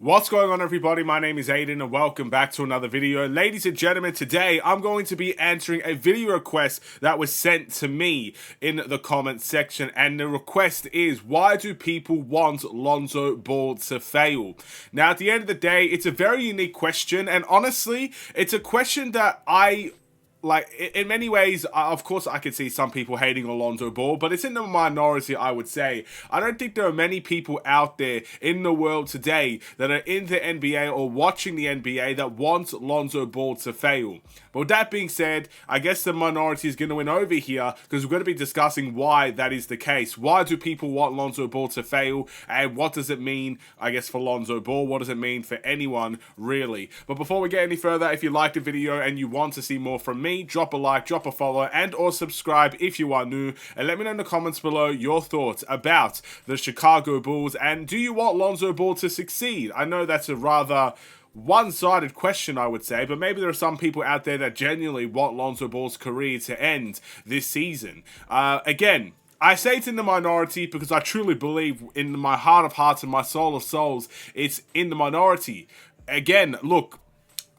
What's going on, everybody? My name is Aiden and welcome back to another video. Ladies and gentlemen, today I'm going to be answering a video request that was sent to me in the comments section, and the request is, why do people want Lonzo Ball to fail? Now, at the end of the day, it's a very unique question, and honestly, it's a question that in many ways, of course, I could see some people hating on Lonzo Ball, but it's in the minority, I would say. I don't think there are many people out there in the world today that are in the NBA or watching the NBA that want Lonzo Ball to fail. But with that being said, I guess the minority is going to win over here because we're going to be discussing why that is the case. Why do people want Lonzo Ball to fail? And what does it mean, I guess, for Lonzo Ball? What does it mean for anyone, really? But before we get any further, if you liked the video and you want to see more from me, drop a like, drop a follow, and or subscribe if you are new, and let me know in the comments below your thoughts about the Chicago Bulls, and do you want Lonzo Ball to succeed? I know that's a rather one-sided question, I would say, but maybe there are some people out there that genuinely want Lonzo Ball's career to end this season. Again, I say it's in the minority because I truly believe in my heart of hearts and my soul of souls, it's in the minority. Again, look,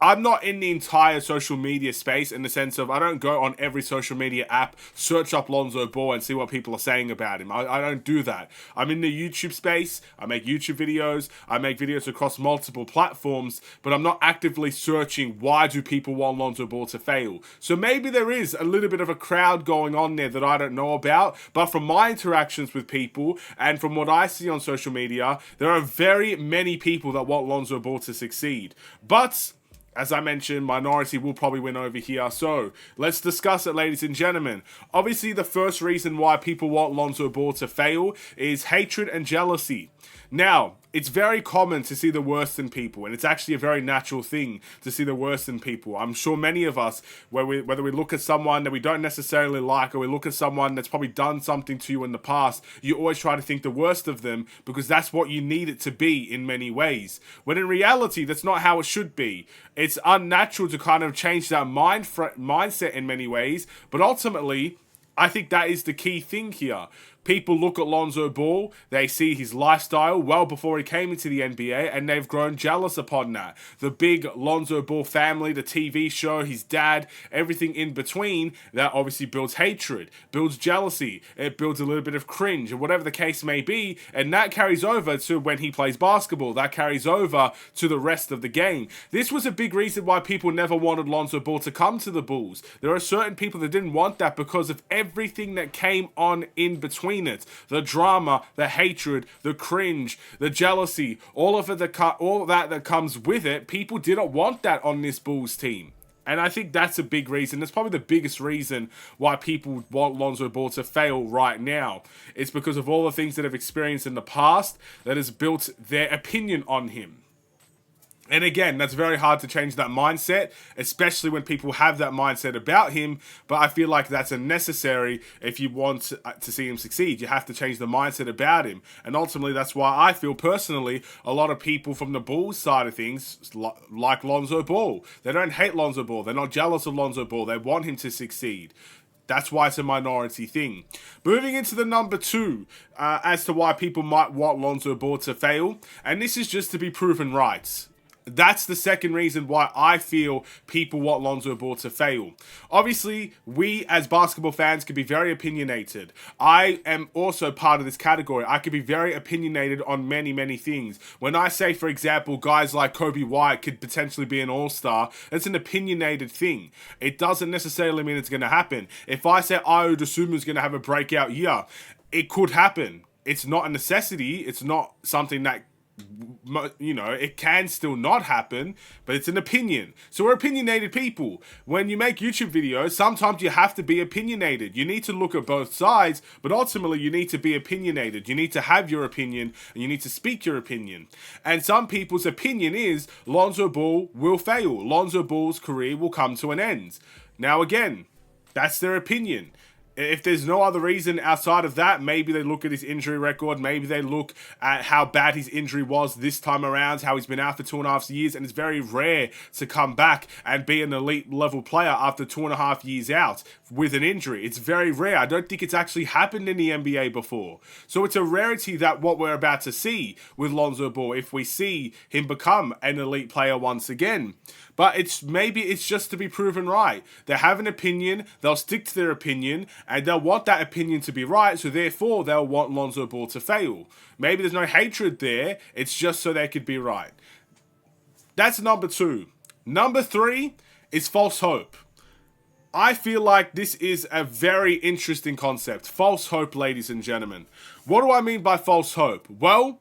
I'm not in the entire social media space in the sense of I don't go on every social media app, search up Lonzo Ball and see what people are saying about him. I don't do that. I'm in the YouTube space. I make YouTube videos. I make videos across multiple platforms, but I'm not actively searching why do people want Lonzo Ball to fail. So maybe there is a little bit of a crowd going on there that I don't know about, but from my interactions with people and from what I see on social media, there are very many people that want Lonzo Ball to succeed. But as I mentioned, minority will probably win over here. So let's discuss it, ladies and gentlemen. Obviously, the first reason why people want Lonzo Ball to fail is hatred and jealousy. Now, it's very common to see the worst in people, and it's actually a very natural thing to see the worst in people. I'm sure many of us, whether we look at someone that we don't necessarily like, or we look at someone that's probably done something to you in the past, you always try to think the worst of them because that's what you need it to be in many ways. When in reality, that's not how it should be. It's unnatural to kind of change that mindset in many ways, but ultimately, I think that is the key thing here. People look at Lonzo Ball, they see his lifestyle well before he came into the NBA, and they've grown jealous upon that. The big Lonzo Ball family, the TV show, his dad, everything in between, that obviously builds hatred, builds jealousy, it builds a little bit of cringe, or whatever the case may be, and that carries over to when he plays basketball, that carries over to the rest of the game. This was a big reason why people never wanted Lonzo Ball to come to the Bulls. There are certain people that didn't want that because of everything that came on in between it. The drama, the hatred, the cringe, the jealousy, all that comes with it. People didn't want that on this Bulls team. And I think that's a big reason. That's probably the biggest reason why people want Lonzo Ball to fail right now. It's because of all the things that they've experienced in the past that has built their opinion on him. And again, that's very hard to change that mindset, especially when people have that mindset about him. But I feel like that's a necessary if you want to see him succeed. You have to change the mindset about him. And ultimately, that's why I feel personally a lot of people from the Bulls side of things like Lonzo Ball. They don't hate Lonzo Ball. They're not jealous of Lonzo Ball. They want him to succeed. That's why it's a minority thing. Moving into the number two, as to why people might want Lonzo Ball to fail. And this is just to be proven right. That's the second reason why I feel people want Lonzo Ball to fail. Obviously, we as basketball fans can be very opinionated. I am also part of this category. I can be very opinionated on many, many things. When I say, for example, guys like Kobe White could potentially be an all-star, it's an opinionated thing. It doesn't necessarily mean it's going to happen. If I say Ayo Dosunmu is going to have a breakout year, it could happen. It's not a necessity. It's not something that, you know, it can still not happen, but it's an opinion. So we're opinionated people. When you make YouTube videos, sometimes you have to be opinionated. You need to look at both sides, but ultimately you need to be opinionated. You need to have your opinion, and you need to speak your opinion. And some people's opinion is Lonzo Ball will fail. Lonzo Ball's career will come to an end. Now again, that's their opinion. If there's no other reason outside of that, maybe they look at his injury record, maybe they look at how bad his injury was this time around, how he's been out for 2.5 years, and it's very rare to come back and be an elite level player after 2.5 years out with an injury. It's very rare. I don't think it's actually happened in the NBA before. So it's a rarity that what we're about to see with Lonzo Ball, if we see him become an elite player once again. But maybe it's just to be proven right. They have an opinion, they'll stick to their opinion, and they'll want that opinion to be right, so therefore they'll want Lonzo Ball to fail. Maybe there's no hatred there, it's just so they could be right. That's number 2. Number 3 is false hope. I feel like this is a very interesting concept. False hope, ladies and gentlemen. What do I mean by false hope? Well,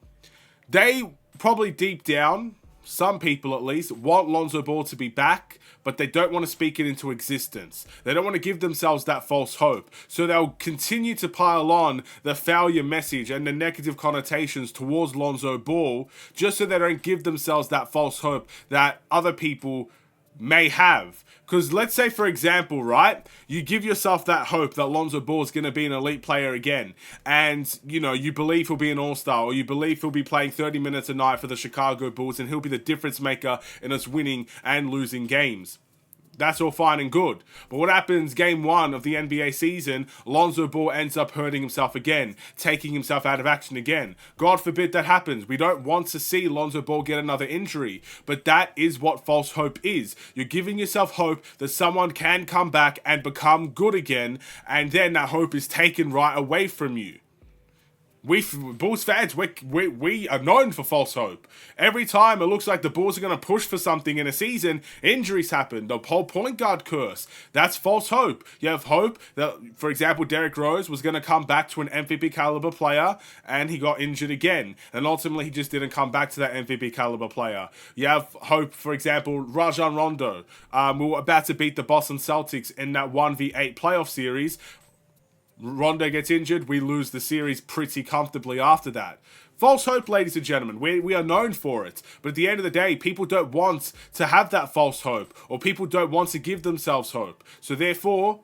they probably deep down, some people at least, want Lonzo Ball to be back, but they don't want to speak it into existence. They don't want to give themselves that false hope. So they'll continue to pile on the failure message and the negative connotations towards Lonzo Ball, just so they don't give themselves that false hope that other people may have. Because let's say, for example, right, you give yourself that hope that Lonzo Ball is going to be an elite player again, and you believe he'll be an all-star, or you believe he'll be playing 30 minutes a night for the Chicago Bulls and he'll be the difference maker in us winning and losing games. That's all fine and good. But what happens game 1 of the NBA season, Lonzo Ball ends up hurting himself again, taking himself out of action again. God forbid that happens. We don't want to see Lonzo Ball get another injury. But that is what false hope is. You're giving yourself hope that someone can come back and become good again, and then that hope is taken right away from you. We Bulls fans, we are known for false hope. Every time it looks like the Bulls are going to push for something in a season, injuries happen. The whole point guard curse. That's false hope. You have hope that, for example, Derrick Rose was going to come back to an MVP caliber player, and he got injured again. And ultimately, he just didn't come back to that MVP caliber player. You have hope, for example, Rajon Rondo. We were about to beat the Boston Celtics in that 1v8 playoff series. Rondo gets injured, we lose the series pretty comfortably after that. False hope, ladies and gentlemen, we are known for it. But at the end of the day, people don't want to have that false hope, or people don't want to give themselves hope. So therefore,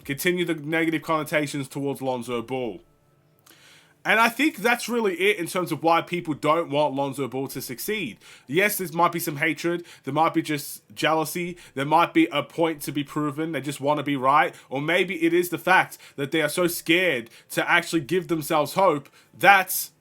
continue the negative connotations towards Lonzo Ball. And I think that's really it in terms of why people don't want Lonzo Ball to succeed. Yes, there might be some hatred. There might be just jealousy. There might be a point to be proven. They just want to be right. Or maybe it is the fact that they are so scared to actually give themselves hope that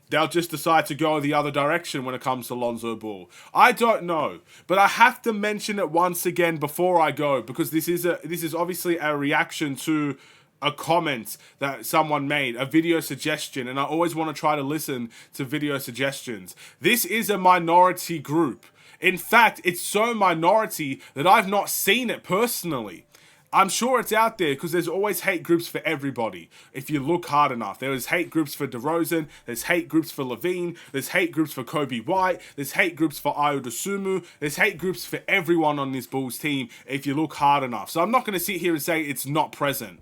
they'll just decide to go the other direction when it comes to Lonzo Ball. I don't know. But I have to mention it once again before I go, because this is obviously a reaction to a comment that someone made, a video suggestion, and I always want to try to listen to video suggestions. This is a minority group. In fact, it's so minority that I've not seen it personally. I'm sure it's out there because there's always hate groups for everybody if you look hard enough. There's hate groups for DeRozan, there's hate groups for Levine, there's hate groups for Kobe White, there's hate groups for Ayo Dosunmu, there's hate groups for everyone on this Bulls team if you look hard enough. So I'm not going to sit here and say it's not present,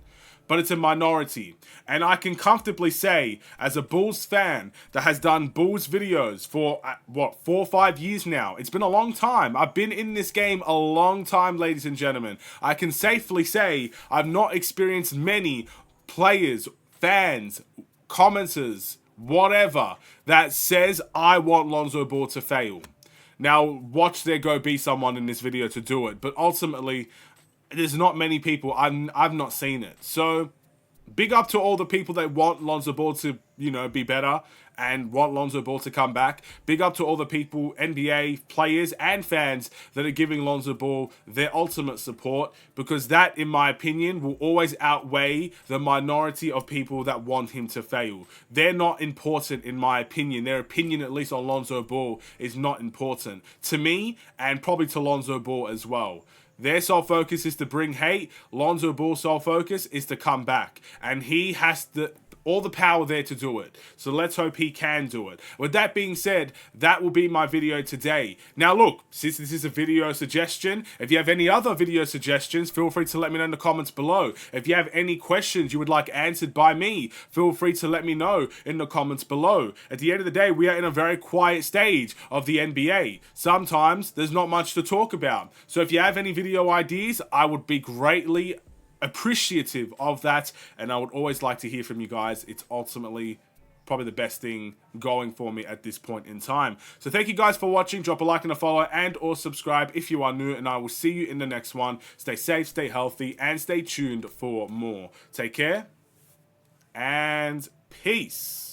but it's a minority. And I can comfortably say, as a Bulls fan that has done Bulls videos for, 4 or 5 years now, it's been a long time. I've been in this game a long time, ladies and gentlemen. I can safely say I've not experienced many players, fans, commenters, whatever, that says I want Lonzo Ball to fail. Now, watch there go be someone in this video to do it, but ultimately, there's not many people. I've not seen it. So, big up to all the people that want Lonzo Ball to, be better and want Lonzo Ball to come back. Big up to all the people, NBA players and fans, that are giving Lonzo Ball their ultimate support, because that, in my opinion, will always outweigh the minority of people that want him to fail. They're not important, in my opinion. Their opinion, at least on Lonzo Ball, is not important to me, and probably to Lonzo Ball as well. Their sole focus is to bring hate. Lonzo Ball's sole focus is to come back. And he has all the power there to do it. So let's hope he can do it. With that being said, that will be my video today. Now look, since this is a video suggestion, if you have any other video suggestions, feel free to let me know in the comments below. If you have any questions you would like answered by me, feel free to let me know in the comments below. At the end of the day, we are in a very quiet stage of the NBA. Sometimes there's not much to talk about. So if you have any video ideas, I would be greatly appreciative of that, and I would always like to hear from you guys. It's ultimately probably the best thing going for me at this point in time. So thank you guys for watching. Drop a like and a follow and or subscribe if you are new, and I will see you in the next one. Stay safe, stay healthy, and stay tuned for more. Take care and peace.